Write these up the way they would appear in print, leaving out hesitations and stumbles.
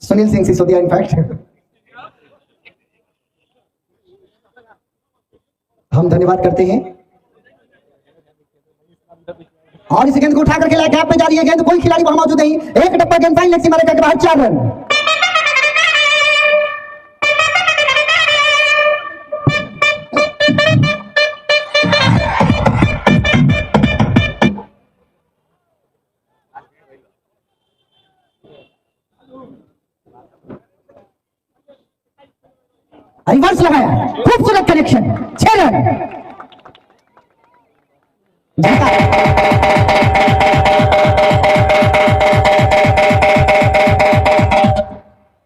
Sunil Singh Sisodia in fact. हम धन्यवाद करते हैं। और इस गेंद को उठाकर खेला, गैप में जा रही है गेंद, कोई खिलाड़ी वहां मौजूद नहीं, एक टप्पा गेंद फाइन लेग से मारे जाके बाहर, 4 रन। रिवर्स लगाया, खूबसूरत कनेक्शन, 6 रन।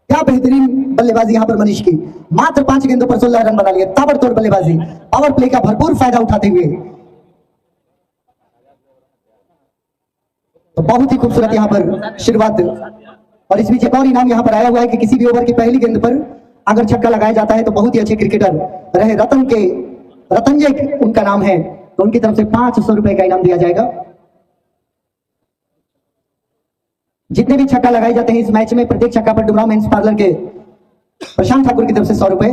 क्या बेहतरीन बल्लेबाजी यहां पर मनीष की, मात्र 5 गेंदों पर 16 रन बना लिए, ताबड़तोड़ बल्लेबाजी, पावर प्ले का भरपूर फायदा उठाते हुए। तो बहुत ही खूबसूरत यहां पर शुरुआत। और इस बीच एक और इनाम यहां पर आया हुआ है कि किसी भी ओवर की पहली गेंद पर अगर छक्का लगाया जाता है तो बहुत ही अच्छे क्रिकेटर रहे रतनजय उनका नाम है, तो उनकी तरफ से 500 रुपए का इनाम दिया जाएगा। जितने भी छक्का लगाए जाते हैं इस मैच में, प्रत्येक छक्का पर डुमरांव मेंस पार्लर के प्रशांत ठाकुर की तरफ से 100 रुपए।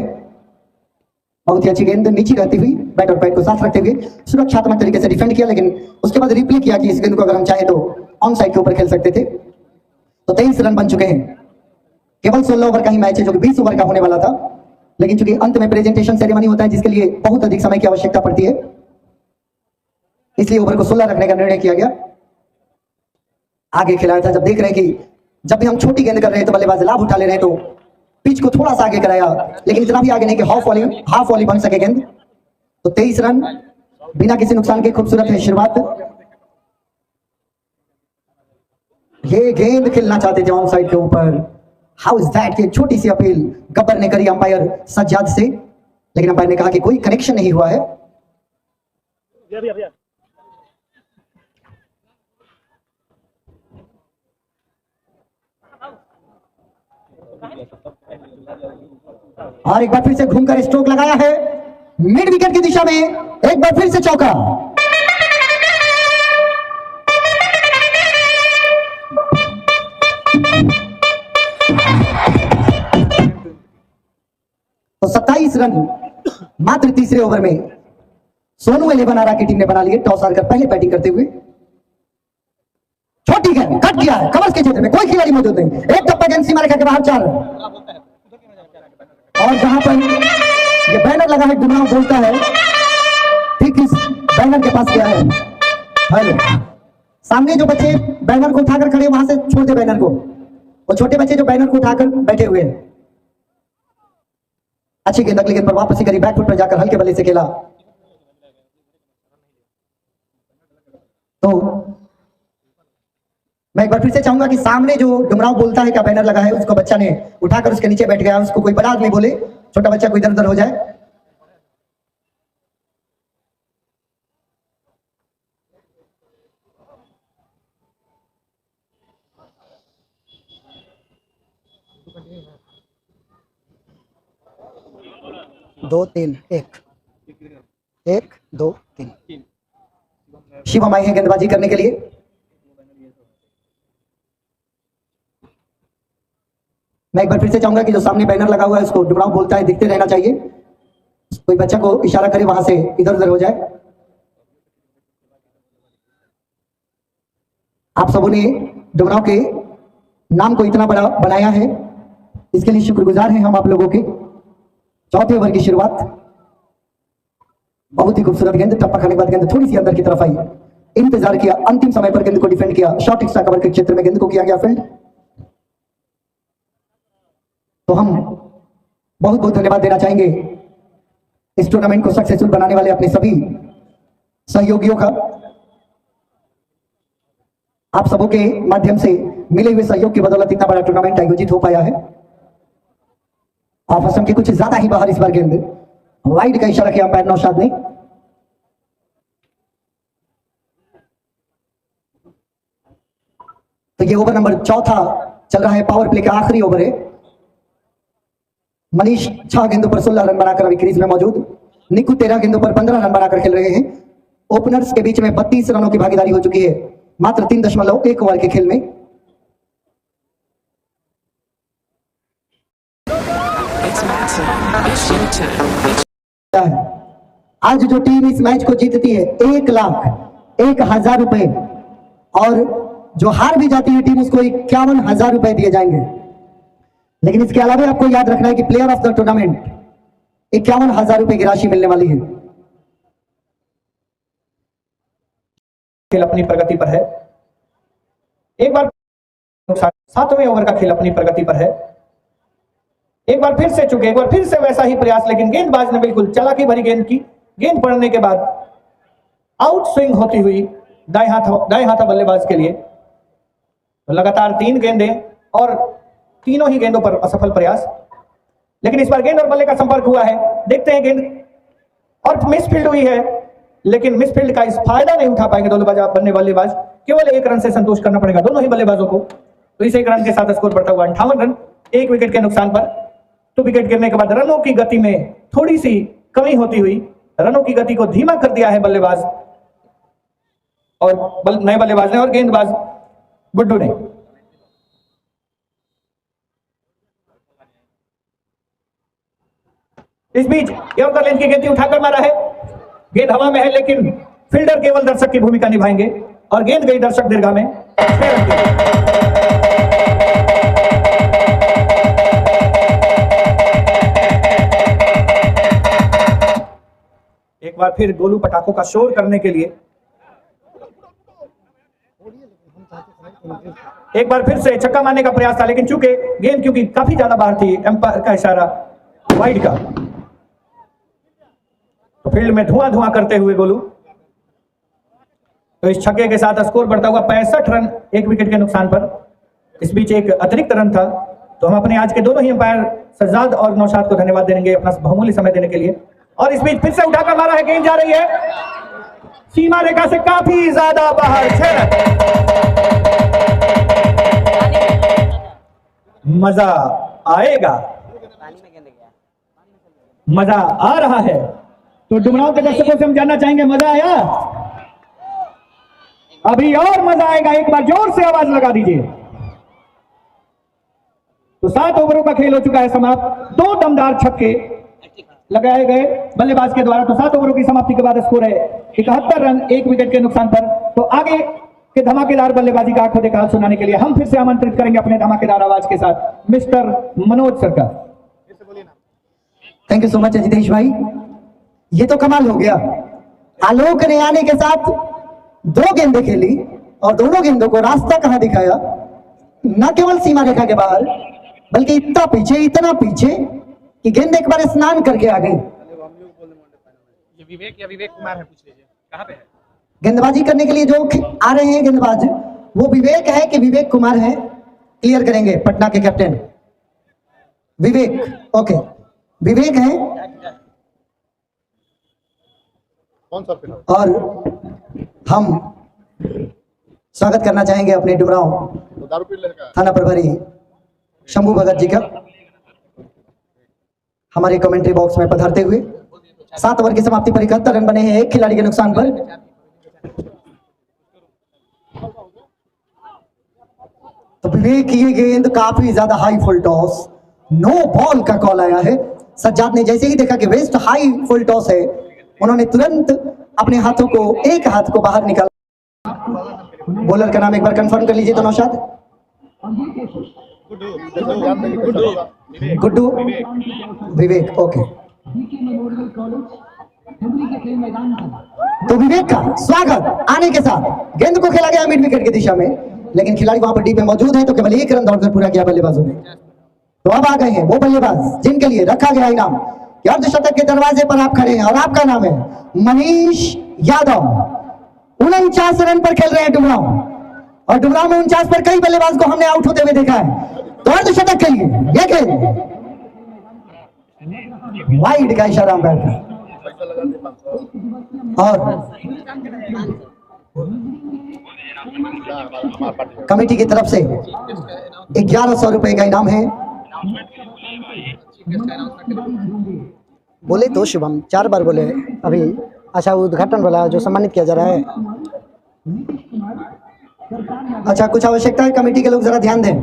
बहुत ही अच्छी गेंद नीचे रहती हुई, बैट और पैड को साथ रखते हुए सुरक्षात्मक तरीके से डिफेंड किया, लेकिन उसके बाद रिप्ले किया कि इस गेंद को अगर हम चाहे तो ऑन साइड के ऊपर खेल सकते थे। तो 23 रन बन चुके हैं। केवल 16 ओवर का ही मैच है जो कि 20 ओवर का होने वाला था, लेकिन चूंकि अंत में प्रेजेंटेशन सेरेमनी होता है जिसके लिए बहुत अधिक समय की आवश्यकता पड़ती है, इसलिए ओवर को 16 रखने का निर्णय किया गया। आगे खिलाया था, जब देख रहे हैं कि जब भी हम छोटी गेंद कर रहे हैं तो बल्लेबाज लाभ उठा ले रहे हैं, तो पिच को थोड़ा सा आगे कराया, लेकिन इतना भी आगे नहीं कि हाफ वॉली बन सके गेंद। तो 23 रन बिना किसी नुकसान के, खूबसूरत है शुरुआत। ये गेंद खेलना चाहते थे ऑन साइड के ऊपर, हाउ इज दैट की छोटी सी अपील गब्बर ने करी अंपायर सज्जाद से, लेकिन अंपायर ने कहा कि कोई कनेक्शन नहीं हुआ है। और एक बार फिर से घूमकर स्ट्रोक लगाया है मिड विकेट की दिशा में, एक बार फिर से चौका। तो 27 रन मात्र तीसरे ओवर में सोनू 11 आरा की टीम ने बना लिए, टॉस हारकर पहले बैटिंग करते हुए। छोटी गेंद कट किया है, कवर्स के क्षेत्र में कोई खिलाड़ी मौजूद नहीं, एक टप्पा गेंद सीमा रेखा के बाहर, 4 रन। और जहां पर ये बैनर लगा है डुमरांव बोलता है, ठीक इस बैनर के पास गया है। हेलो, सामने जो बच्चे बैनर को उठाकर खड़े, वहां से छोड़ दे बैनर को, वो छोटे बच्चे जो बैनर को उठाकर बैठे हुए हैं। अच्छी गेंद अगली गेंद पर वापसी करी, बैकफुट पर जाकर हल्के बल्ले से खेला। तो मैं एक बार फिर से चाहूंगा कि सामने जो डुमरांव बोलता है का बैनर लगा है, उसको बच्चा ने उठाकर उसके नीचे बैठ गया, उसको कोई बड़ा आदमी बोले, छोटा बच्चा कोई इधर उधर हो जाए। दो तीन एक 1 2 3 शिवम आई है गेंदबाजी करने के लिए। मैं एक बार फिर से चाहूंगा कि जो सामने बैनर लगा हुआ है उसको डुमरांव बोलता है दिखते रहना चाहिए, कोई बच्चा को इशारा करे वहां से इधर उधर हो जाए। आप सबों ने डुमरांव के नाम को इतना बड़ा बनाया है, इसके लिए शुक्रगुजार हैं हम आप लोगों के। चौथे ओवर की शुरुआत, बहुत ही खूबसूरत गेंद, टप्पा खाने के बाद गेंद थोड़ी सी अंदर की तरफ आई, इंतजार किया, अंतिम समय पर गेंद को डिफेंड किया, शॉर्ट एक्स्ट्रा कवर के क्षेत्र में गेंद को किया गया फील्ड। तो हम बहुत बहुत धन्यवाद देना चाहेंगे इस टूर्नामेंट को सक्सेसफुल बनाने वाले अपने सभी सहयोगियों का। आप सबों के माध्यम से मिले हुए सहयोग की बदौलत इतना बड़ा टूर्नामेंट आयोजित हो पाया है। ऑफ असम की कुछ ज्यादा ही बाहर इस बार गेंद, वाइड का इशारा किया अंपायर नौशाद ने। तो ये ओवर नंबर 4 चल रहा है, पावर प्ले का आखिरी ओवर है। मनीष 6 गेंदों पर 16 रन बनाकर अभी क्रीज में मौजूद, निकू 13 गेंदों पर 15 रन बनाकर खेल रहे हैं। ओपनर्स के बीच में 32 रनों की भागीदारी हो चुकी है मात्र 3.1 ओवर के खेल में। आज जो टीम इस मैच को जीतती है 1,01,000 रुपए, और जो हार भी जाती है टीम उसको 51,000 रुपए दिए जाएंगे। लेकिन इसके अलावा आपको याद रखना है कि प्लेयर ऑफ द टूर्नामेंट 51,000 रुपए की राशि मिलने वाली है। खेल अपनी प्रगति पर है। एक बार 7वें ओवर का खेल अपनी प्रगति पर है। एक बार फिर से चुके, एक बार फिर से वैसा ही प्रयास, लेकिन गेंदबाज ने बिल्कुल चालाकी भरी गेंद की। गेंद पड़ने के बाद आउट स्विंग होती हुई दाएं हाथा बल्लेबाज के लिए। तो लगातार 3 गेंदें और तीनों ही गेंदों पर असफल प्रयास, लेकिन इस बार गेंद और बल्ले का संपर्क हुआ है। देखते हैं गेंद, और मिसफील्ड हुई है, लेकिन मिसफील्ड का इस फायदा नहीं उठा पाएंगे दोनों बल्लेबाज। केवल 1 रन से संतोष करना पड़ेगा दोनों ही बल्लेबाजों को। तो इस 1 रन के साथ स्कोर बढ़ता हुआ 58 रन, 1 विकेट के नुकसान पर। तो विकेट गिरने के बाद रनों की गति में थोड़ी सी कमी होती हुई रनों की गति को धीमा कर दिया है बल्लेबाज और नए बल्लेबाज ने और गेंदबाज गुड्डू ने। इस बीच यॉर्कर लेंथ की गेंद उठाकर मारा है। गेंद हवा में है, लेकिन फील्डर केवल दर्शक की भूमिका निभाएंगे और गेंद गई दर्शक दीर्घा में। एक बार फिर गोलू पटाखों का शोर करने के लिए एक बार फिर से छक्का मारने का प्रयास था, लेकिन चूंकि गेंद क्योंकि काफी ज्यादा बाहर थी, एम्पायर का इशारा वाइड का। तो फील्ड में धुआं करते हुए गोलू। तो इस छक्के के साथ स्कोर बढ़ता हुआ 65 रन, 1 विकेट के नुकसान पर। इस बीच एक अतिरिक्त रन था। तो हम अपने आज के दोनों ही अंपायर सज्जाद और नौशाद को धन्यवाद देंगे अपना बहुमूल्य समय देने के लिए। और इस बीच फिर से उठाकर मारा है, गेंद जा रही है सीमा रेखा से काफी ज्यादा बाहर। 6 रन। मजा आएगा, मजा आ रहा है। तो डुमरांव के दर्शकों से हम जानना चाहेंगे, मजा आया? अभी और मजा आएगा, एक बार जोर से आवाज लगा दीजिए। तो 7 ओवरों का खेल हो चुका है समाप्त। 2 दमदार छक्के लगाए गए बल्लेबाज के द्वारा। तो 7 ओवरों की समाप्ति के बाद स्कोर है 71 रन, 1 विकेट के नुकसान पर। तो आगे के धमाकेदार बल्लेबाजी का आंखों देखा हाल सुनाने के लिए हम फिर से आमंत्रित करेंगे अपने धमाकेदार आवाज के साथ मिस्टर मनोज सर का। Thank you so much Jitesh भाई, ये तो कमाल हो गया। आलोक ने आने के साथ 2 गेंदें खेली और दोनों गेंदों को रास्ता कहां दिखाया, न केवल सीमा रेखा के बाहर बल्कि इतना पीछे कि गेंद एक बार स्नान करके आ गई। ये विवेक या विवेक कुमार है, पूछ लीजिए कहां पे है। गेंदबाजी करने के लिए जो आ रहे हैं गेंदबाज, वो विवेक है कि विवेक कुमार है, क्लियर करेंगे पटना के कैप्टन विवेक। ओके, विवेक है। कौन सा फिल्म? और हम स्वागत करना चाहेंगे अपने डुमरांव थाना प्रभारी शंभू भगत जी का हमारे कमेंट्री बॉक्स में पधारते हुए। 7 ओवर की समाप्ति पर 71 रन बने हैं 1 खिलाड़ी के नुकसान पर। तो विवेक की ये गेंद काफी ज्यादा high full toss, no ball का कॉल आया है। सज्जाद ने जैसे ही देखा कि वेस्ट हाई फुल टॉस है, उन्होंने तुरंत अपने हाथों को, एक हाथ को बाहर निकाला। बॉलर का नाम एक बार कंफर्म कर लीजिए तो नौशाद। गुड्डू विवेक। ओके, तो विवेक का स्वागत आने के साथ गेंद को खेला गया मिड विकेट की दिशा में, लेकिन खिलाड़ी वहां पर डी पे मौजूद है तो केवल 1 रन दौड़कर पूरा किया बल्लेबाजों ने। तो अब आ गए हैं वो बल्लेबाज जिनके लिए रखा गया इनाम कि अर्धशतक के दरवाजे पर आप खड़े हैं, और आपका नाम है मनीष यादव। 49 रन पर खेल रहे हैं डुमरांव, और डुमरांव में 49 पर कई बल्लेबाज को हमने आउट होते हुए देखा है। तो अर्धशतक के लिए ये गेंद वाइड का इशारा अंपायर का, और कमेटी की तरफ से 1100 रुपए का इनाम है। बोले तो शुभम 4 बार बोले अभी। अच्छा, उद्घाटन वाला जो सम्मानित किया जा रहा है। अच्छा, कुछ आवश्यकता है कमेटी के लोग जरा ध्यान दें।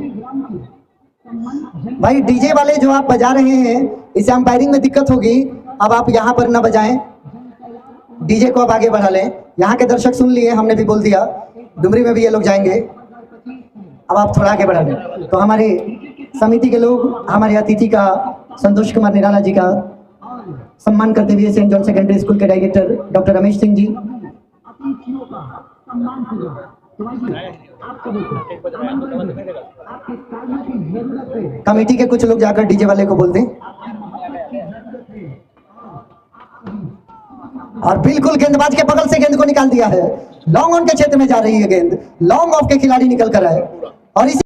भाई डीजे वाले जो आप बजा रहे हैं इससे अंपायरिंग में दिक्कत होगी। अब आप यहाँ पर ना बजाएं, डीजे को अब आगे बढ़ा लें। यहाँ के दर्शक सुन लिए, हमने भी बोल दिया, डुमरी में भी ये लोग जाएंगे। अब आप थोड़ा आगे बढ़ा लें। तो हमारे समिति के लोग हमारे अतिथि का, संतोष कुमार निराला जी का सम्मान करते हुए सेंट जॉन सेकेंडरी स्कूल के director doctor Ramesh Singh ji, committee के कुछ लोग जाकर डीजे वाले को बोल दें। और बिल्कुल गेंदबाज के बगल से गेंद को निकाल दिया है। लॉन्ग ऑन के क्षेत्र में जा रही है गेंद, लॉन्ग ऑफ के खिलाड़ी निकल कर आए और इसी